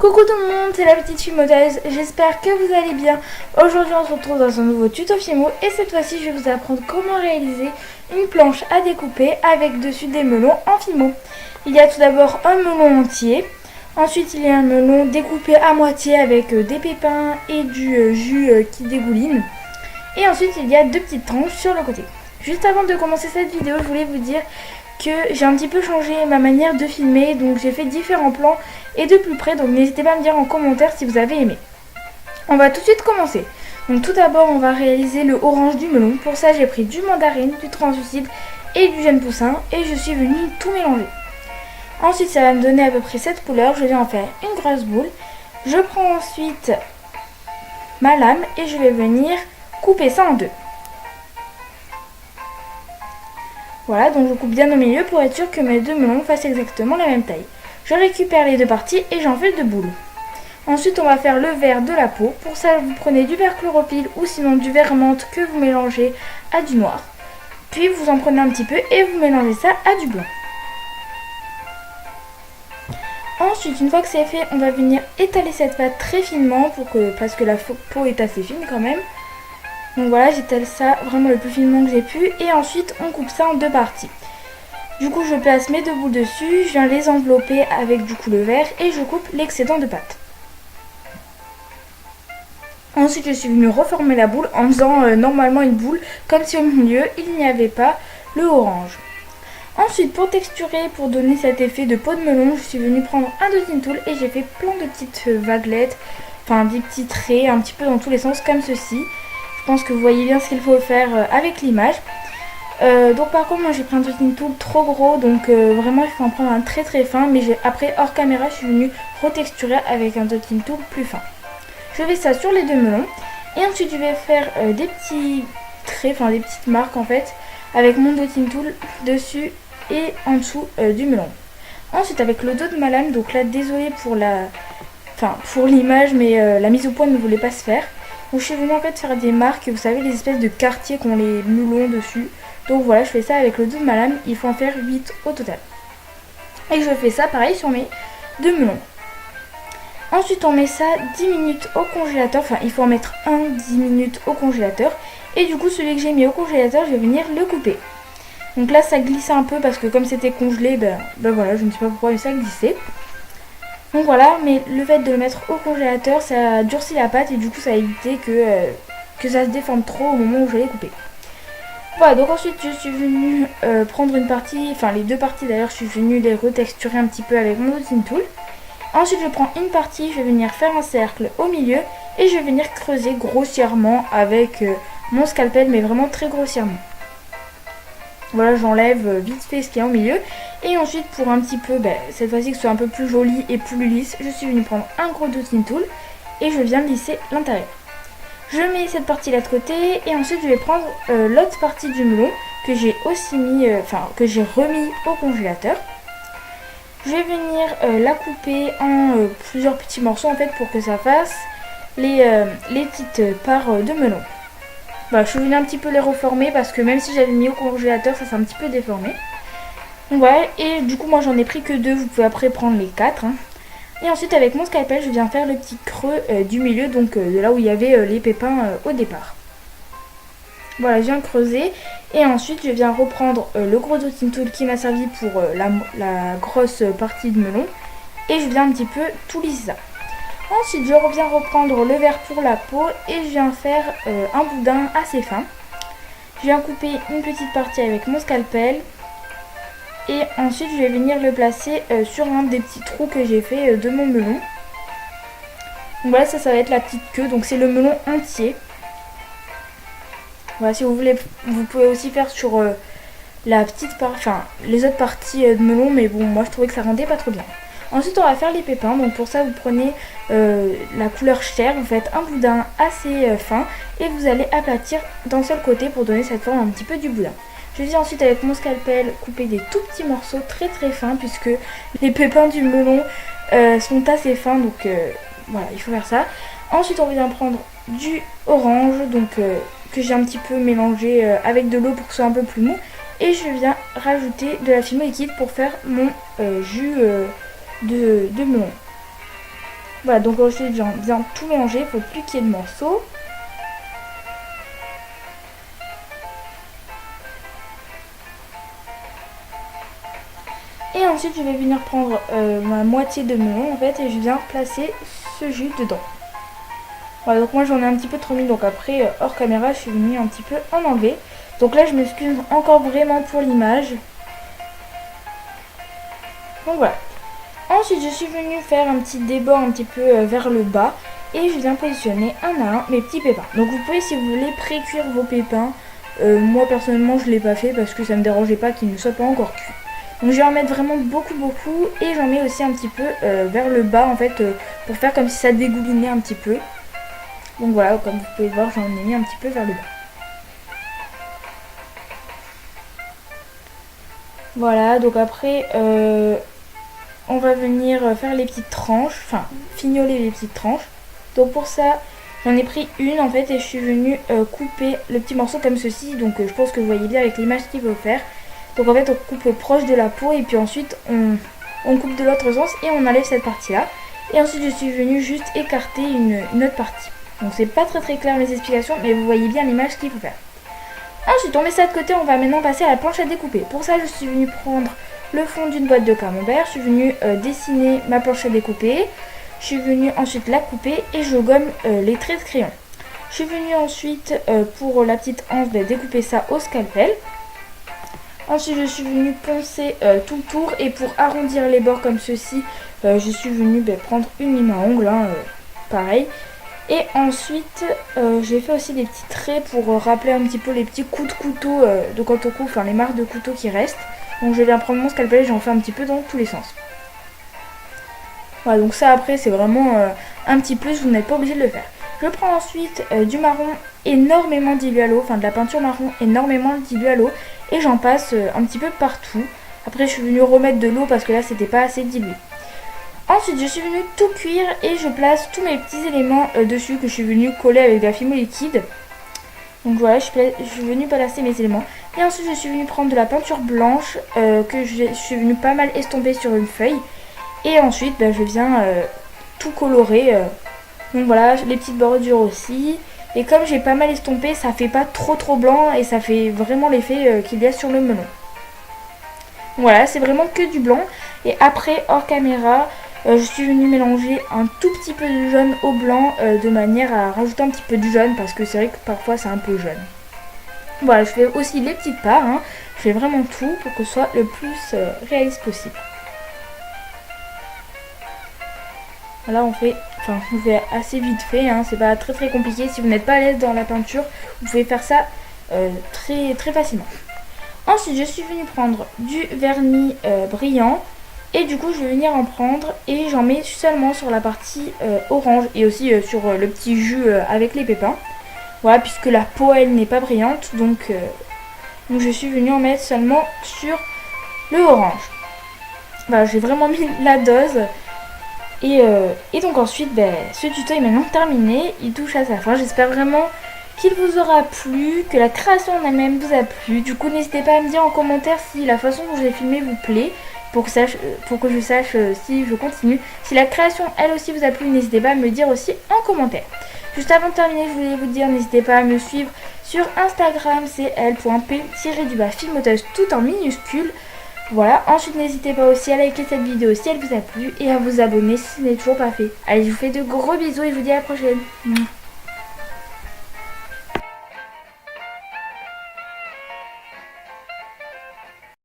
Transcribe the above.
Coucou tout le monde, c'est la petite Fimoteuse, j'espère que vous allez bien. Aujourd'hui on se retrouve dans un nouveau tuto Fimo et cette fois-ci je vais vous apprendre comment réaliser une planche à découper avec dessus des melons en Fimo. Il y a tout d'abord un melon entier, ensuite il y a un melon découpé à moitié avec des pépins et du jus qui dégouline. Et ensuite il y a deux petites tranches sur le côté. Juste avant de commencer cette vidéo, je voulais vous dire que j'ai un petit peu changé ma manière de filmer, donc j'ai fait différents plans et de plus près, donc n'hésitez pas à me dire en commentaire si vous avez aimé. On va tout de suite commencer. Donc tout d'abord on va réaliser le orange du melon. Pour ça j'ai pris du mandarine, du translucide et du jeune poussin et je suis venue tout mélanger. Ensuite ça va me donner à peu près cette couleur, je vais en faire une grosse boule. Je prends ensuite ma lame et je vais venir couper ça en deux. Voilà, donc je coupe bien au milieu pour être sûr que mes deux melons fassent exactement la même taille. Je récupère les deux parties et j'en fais deux boules. Ensuite, on va faire le vert de la peau. Pour ça, vous prenez du vert chlorophylle ou sinon du vert menthe que vous mélangez à du noir. Puis vous en prenez un petit peu et vous mélangez ça à du blanc. Ensuite, une fois que c'est fait, on va venir étaler cette pâte très finement parce que la peau est assez fine quand même. Donc voilà, j'étale ça vraiment le plus finement que j'ai pu et ensuite on coupe ça en deux parties. Du coup je place mes deux boules dessus, je viens les envelopper avec du coup le vert et je coupe l'excédent de pâte. Ensuite je suis venue reformer la boule en faisant normalement une boule comme si au milieu il n'y avait pas le orange. Ensuite pour texturer, pour donner cet effet de peau de melon, je suis venue prendre un dotting tool et j'ai fait plein de petites vaguelettes, enfin des petits traits un petit peu dans tous les sens comme ceci. Je pense que vous voyez bien ce qu'il faut faire avec l'image. Donc par contre moi j'ai pris un dotting tool trop gros, donc vraiment il faut en prendre un très très fin, mais après hors caméra je suis venue retexturer avec un dotting tool plus fin. Je fais ça sur les deux melons et ensuite je vais faire des petits traits, enfin des petites marques en fait, avec mon dotting tool dessus et en dessous du melon. Ensuite avec le dos de ma lame, donc là désolé pour l'image, mais la mise au point ne voulait pas se faire. Donc je suis venue en fait faire des marques, vous savez les espèces de quartiers qu'ont les melons dessus. Donc voilà, je fais ça avec le dos de ma lame, il faut en faire 8 au total. Et je fais ça pareil sur mes deux melons. Ensuite on met ça 10 minutes au congélateur, enfin il faut en mettre 10 minutes au congélateur. Et du coup celui que j'ai mis au congélateur, je vais venir le couper. Donc là ça glissait un peu parce que comme c'était congelé, ben voilà, je ne sais pas pourquoi mais ça glissait. Donc voilà, mais le fait de le mettre au congélateur, ça durcit la pâte et du coup ça a évité que ça se déforme trop au moment où je l'ai coupé. Voilà, donc ensuite je suis venue prendre une partie, enfin les deux parties d'ailleurs, je suis venue les retexturer un petit peu avec mon dotting tool. Ensuite je prends une partie, je vais venir faire un cercle au milieu et je vais venir creuser grossièrement avec mon scalpel, mais vraiment très grossièrement. Voilà, j'enlève vite fait ce qui est au milieu. Et ensuite pour un petit peu, cette fois-ci que ce soit un peu plus joli et plus lisse, je suis venue prendre un gros dotting tool et je viens lisser l'intérieur. Je mets cette partie là de côté et ensuite je vais prendre l'autre partie du melon que j'ai aussi mis, que j'ai remis au congélateur. Je vais venir la couper en plusieurs petits morceaux en fait pour que ça fasse les petites parts de melon. Voilà, je suis venue un petit peu les reformer parce que même si j'avais mis au congélateur, ça s'est un petit peu déformé. Donc voilà, et du coup moi j'en ai pris que 2, vous pouvez après prendre les 4. Et ensuite avec mon scalpel, je viens faire le petit creux du milieu, donc de là où il y avait les pépins au départ. Voilà, je viens creuser et ensuite je viens reprendre le gros dotting tool qui m'a servi pour la grosse partie de melon. Et je viens un petit peu tout lisser ça. Ensuite je reviens reprendre le vert pour la peau et je viens faire un boudin assez fin. Je viens couper une petite partie avec mon scalpel. Et ensuite je vais venir le placer sur un des petits trous que j'ai fait de mon melon. Donc voilà, ça va être la petite queue, donc c'est le melon entier. Voilà, si vous voulez, vous pouvez aussi faire sur la petite partie, enfin les autres parties de melon, mais bon moi je trouvais que ça rendait pas trop bien. Ensuite on va faire les pépins, donc pour ça vous prenez la couleur chair, vous faites un boudin assez fin et vous allez aplatir d'un seul côté pour donner cette forme un petit peu du boudin. Je viens ensuite avec mon scalpel couper des tout petits morceaux très très fins puisque les pépins du melon sont assez fins, donc voilà, il faut faire ça. Ensuite on vient prendre du orange, donc que j'ai un petit peu mélangé avec de l'eau pour que ce soit un peu plus mou. Et je viens rajouter de la Fimo liquide pour faire mon jus de melon. Voilà, donc ensuite j'ai bien tout mélangé, il faut plus qu'il y ait de morceaux. Et ensuite je vais venir prendre ma moitié de melon en fait et je viens placer ce jus dedans. Voilà, donc moi j'en ai un petit peu trop mis, donc après hors caméra je suis venue un petit peu en enlever. Donc là je m'excuse encore vraiment pour l'image. Donc voilà. Ensuite je suis venue faire un petit débord un petit peu vers le bas. Et je viens positionner un à un mes petits pépins. Donc vous pouvez, si vous voulez, pré-cuire vos pépins. Moi personnellement je ne l'ai pas fait parce que ça ne me dérangeait pas qu'ils ne soient pas encore cuits. Donc je vais en mettre vraiment beaucoup et j'en mets aussi un petit peu vers le bas en fait pour faire comme si ça dégoulinait un petit peu. Donc voilà, comme vous pouvez voir, j'en ai mis un petit peu vers le bas. Voilà, donc après on va venir faire les petites tranches, enfin fignoler les petites tranches. Donc pour ça, j'en ai pris une en fait et je suis venue couper le petit morceau comme ceci. Donc je pense que vous voyez bien avec l'image qu'il faut faire. Donc en fait on coupe proche de la peau et puis ensuite on coupe de l'autre sens et on enlève cette partie là. Et ensuite je suis venue juste écarter une autre partie. Donc c'est pas très clair mes explications mais vous voyez bien l'image qu'il faut faire. Ensuite on met ça de côté, on va maintenant passer à la planche à découper. Pour ça je suis venue prendre le fond d'une boîte de camembert, je suis venue dessiner ma planche à découper. Je suis venue ensuite la couper et je gomme les traits de crayon. Je suis venue ensuite pour la petite anse découper ça au scalpel. Ensuite je suis venue poncer tout le tour et pour arrondir les bords comme ceci, je suis venue prendre une lime à ongles, pareil. Et ensuite j'ai fait aussi des petits traits pour rappeler un petit peu les petits coups de couteau de quand on coupe, enfin les marques de couteau qui restent. Donc je viens prendre mon scalpel et j'en fais un petit peu dans tous les sens. Voilà, donc ça après c'est vraiment un petit plus, vous n'êtes pas obligé de le faire. Je prends ensuite du marron énormément dilué à l'eau, enfin de la peinture marron énormément diluée à l'eau et j'en passe un petit peu partout. Après je suis venue remettre de l'eau parce que là c'était pas assez dilué. Ensuite je suis venue tout cuire et je place tous mes petits éléments dessus que je suis venue coller avec de la fimo liquide. Donc voilà, je suis venue placer mes éléments. Et ensuite je suis venue prendre de la peinture blanche que je suis venue pas mal estomper sur une feuille. Et ensuite je viens tout colorer. Donc voilà, les petites bordures aussi. Et comme j'ai pas mal estompé, ça fait pas trop blanc et ça fait vraiment l'effet qu'il y a sur le melon. Voilà, c'est vraiment que du blanc. Et après, hors caméra, je suis venue mélanger un tout petit peu de jaune au blanc de manière à rajouter un petit peu de jaune parce que c'est vrai que parfois c'est un peu jaune. Voilà, je fais aussi les petites parts. Je fais vraiment tout pour que ce soit le plus réaliste possible. Là on fait assez vite fait, c'est pas très compliqué. Si vous n'êtes pas à l'aise dans la peinture, vous pouvez faire ça très facilement. Ensuite je suis venue prendre du vernis brillant et du coup je vais venir en prendre et j'en mets seulement sur la partie orange et aussi sur le petit jus avec les pépins. Voilà, puisque la peau elle n'est pas brillante, donc je suis venue en mettre seulement sur le orange. Voilà, j'ai vraiment mis la dose. Et donc ensuite, ce tuto est maintenant terminé, il touche à sa fin. J'espère vraiment qu'il vous aura plu, que la création en elle-même vous a plu. Du coup, n'hésitez pas à me dire en commentaire si la façon dont je l'ai filmé vous plaît, pour que je sache si je continue. Si la création, elle aussi, vous a plu, n'hésitez pas à me le dire aussi en commentaire. Juste avant de terminer, je voulais vous dire, n'hésitez pas à me suivre sur Instagram, c'est l.p-filmoteuse tout en minuscule. Voilà, ensuite n'hésitez pas aussi à liker cette vidéo si elle vous a plu et à vous abonner si ce n'est toujours pas fait. Allez, je vous fais de gros bisous et je vous dis à la prochaine.